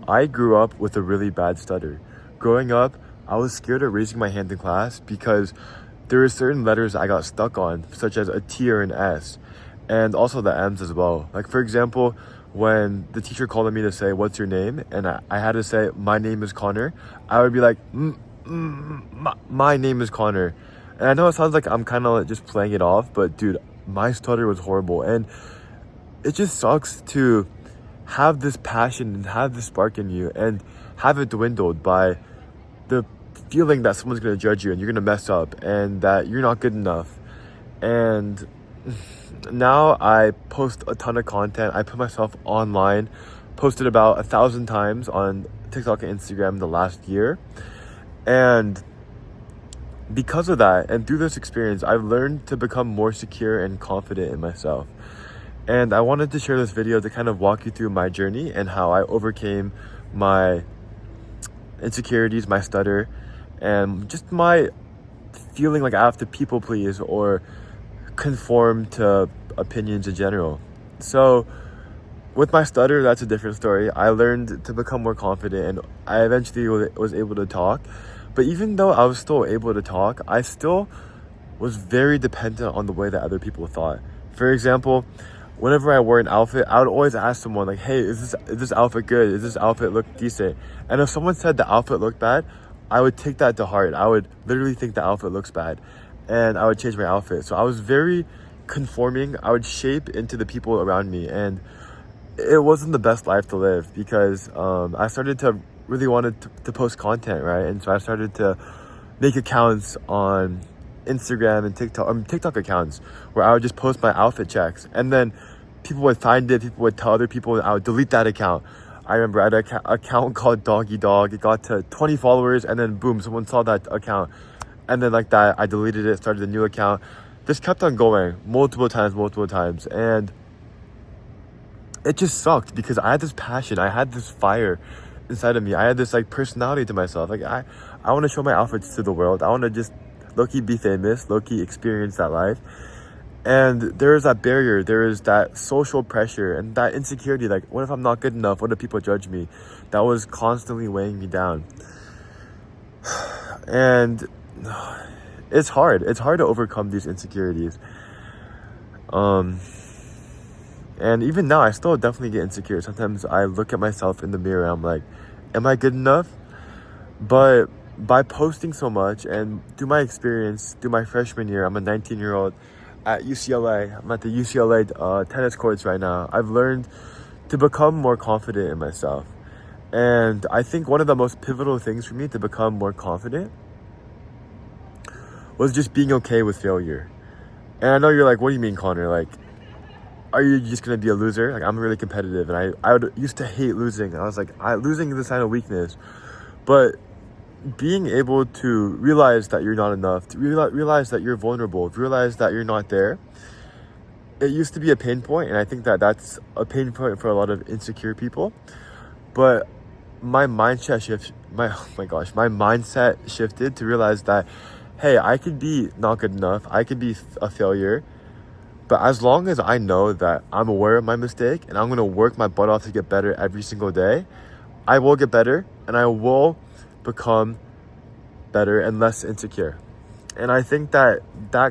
I grew up with a really bad stutter. Growing up, I was scared of raising my hand in class because there were certain letters I got stuck on, such as a T or an S, and also the M's as well. Like, for example, when the teacher called on me to say, "What's your name?" and I had to say, "My name is Connor," I would be like, my name is Connor. And I know it sounds like I'm kind of just playing it off, but dude, my stutter was horrible. And it just sucks to have this passion and have this spark in you and have it dwindled by the feeling that someone's going to judge you and you're going to mess up and that you're not good enough. And now I post a ton of content. I put myself online, posted about 1,000 times on TikTok and Instagram the last year. And because of that and through this experience, I've learned to become more secure and confident in myself. And I wanted to share this video to kind of walk you through my journey and how I overcame my insecurities, my stutter, and just my feeling like I have to people please or conform to opinions in general. So with my stutter, that's a different story. I learned to become more confident and I eventually was able to talk. But even though I was still able to talk, I still was very dependent on the way that other people thought. For example, whenever I wore an outfit, I would always ask someone like, "Hey, is this outfit good? Is this outfit look decent?" And if someone said the outfit looked bad, I would take that to heart. I would literally think the outfit looks bad and I would change my outfit. So I was very conforming. I would shape into the people around me, and it wasn't the best life to live because I started to really wanted to post content, right? And so I started to make accounts on Instagram and TikTok accounts where I would just post my outfit checks, and then people would find it, people would tell other people, and I would delete that account. I remember I had an account called Doggy Dog. It got to 20 followers, and then boom, someone saw that account, and then like that, I deleted it, started a new account. This kept on going multiple times, and it just sucked because I had this passion, I had this fire inside of me, I had this like personality to myself. Like I want to show my outfits to the world. I want to just low-key be famous, low-key experience that life. And there is that barrier, there is that social pressure and that insecurity, like what if I'm not good enough, what if people judge me, that was constantly weighing me down. And it's hard to overcome these insecurities. And even now, I still definitely get insecure. Sometimes I look at myself in the mirror and I'm like, am I good enough? But by posting so much and through my experience, through my freshman year, I'm a 19-year-old at UCLA. I'm at the UCLA tennis courts right now. I've learned to become more confident in myself. And I think one of the most pivotal things for me to become more confident was just being okay with failure. And I know you're like, what do you mean, Connor? Like, are you just gonna be a loser? Like, I'm really competitive, and I used to hate losing. I was like, losing is a sign of weakness. But being able to realize that you're not enough, to realize that you're vulnerable, to realize that you're not there, it used to be a pain point, and I think that that's a pain point for a lot of insecure people. But my mindset shifted to realize that, hey, I could be not good enough, I could be a failure, but as long as I know that I'm aware of my mistake and I'm going to work my butt off to get better every single day, I will get better and I will become better and less insecure. And I think that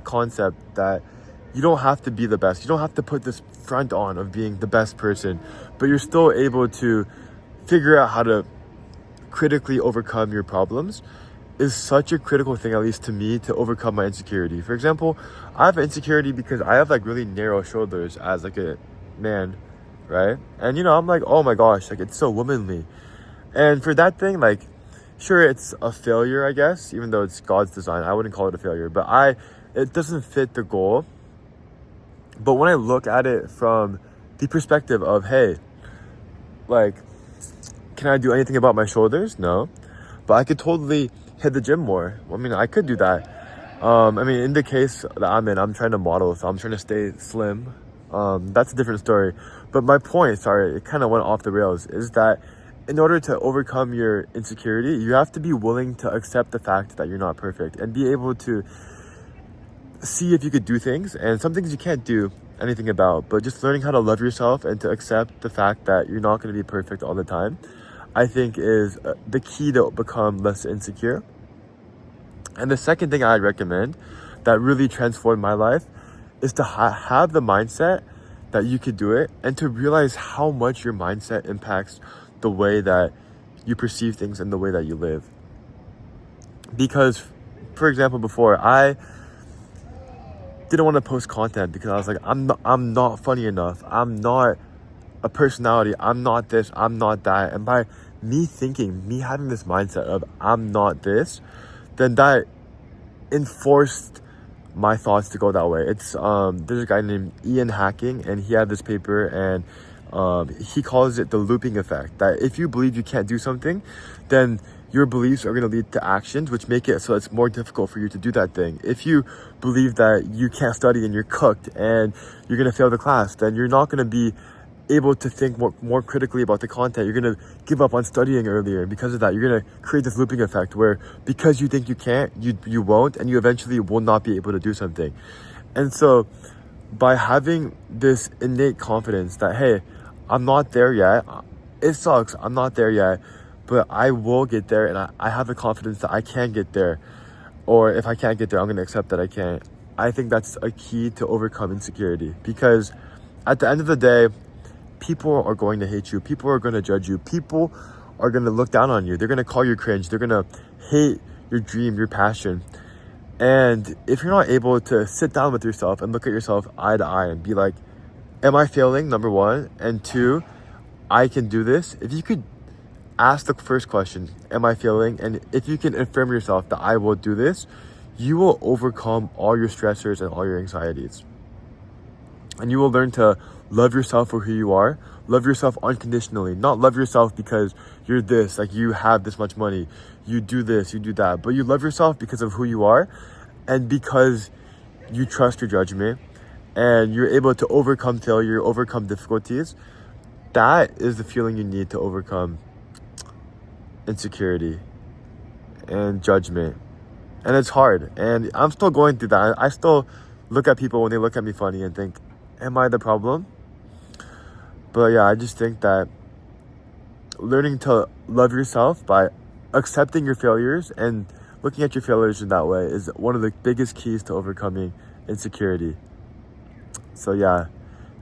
concept that you don't have to be the best, you don't have to put this front on of being the best person, but you're still able to figure out how to critically overcome your problems, is such a critical thing, at least to me, to overcome my insecurity. For example, I have insecurity because I have like really narrow shoulders as like a man, right? And I'm like, oh my gosh, like it's so womanly. And for that thing, like, sure, it's a failure, I guess, even though it's God's design. I wouldn't call it a failure, but it doesn't fit the goal. But when I look at it from the perspective of, hey, like, can I do anything about my shoulders? No. But I could totally hit the gym more. I mean, I could do that. In the case that I'm in, I'm trying to model, so I'm trying to stay slim. That's a different story. But my point, sorry, it kind of went off the rails, is that in order to overcome your insecurity, you have to be willing to accept the fact that you're not perfect and be able to see if you could do things, and some things you can't do anything about, but just learning how to love yourself and to accept the fact that you're not going to be perfect all the time. I think is the key to become less insecure. And the second thing I'd recommend that really transformed my life is to have the mindset that you could do it, and to realize how much your mindset impacts the way that you perceive things and the way that you live. Because, for example, before, I didn't want to post content because I was like, I'm not funny enough. I'm not a personality. I'm not this. I'm not that. And by me having this mindset of I'm not this, then that enforced my thoughts to go that way. It's there's a guy named Ian Hacking, and he had this paper, and he calls it the looping effect. That if you believe you can't do something, then your beliefs are going to lead to actions which make it so it's more difficult for you to do that thing. If you believe that you can't study and you're cooked and you're going to fail the class, then you're not going to be able to think more critically about the content. You're going to give up on studying earlier. And because of that, you're going to create this looping effect where because you think you can't, you won't, and you eventually will not be able to do something. And so by having this innate confidence that, hey, I'm not there yet, it sucks, I'm not there yet, but I will get there, and I have the confidence that I can get there. Or if I can't get there, I'm going to accept that I can't. I think that's a key to overcome insecurity, because at the end of the day, people are going to hate you. People are going to judge you. People are going to look down on you. They're going to call you cringe. They're going to hate your dream, your passion. And if you're not able to sit down with yourself and look at yourself eye to eye and be like, am I failing? Number one. And two, I can do this. If you could ask the first question, am I failing? And if you can affirm yourself that I will do this, you will overcome all your stressors and all your anxieties. And you will learn to love yourself for who you are. Love yourself unconditionally. Not love yourself because you're this, like you have this much money, you do this, you do that. But you love yourself because of who you are, and because you trust your judgment, and you're able to overcome failure, overcome difficulties. That is the feeling you need to overcome insecurity and judgment. And it's hard. And I'm still going through that. I still look at people when they look at me funny and think, am I the problem? But yeah, I just think that learning to love yourself by accepting your failures and looking at your failures in that way is one of the biggest keys to overcoming insecurity. So yeah,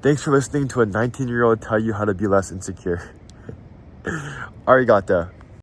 thanks for listening to a 19-year-old tell you how to be less insecure. Arigato.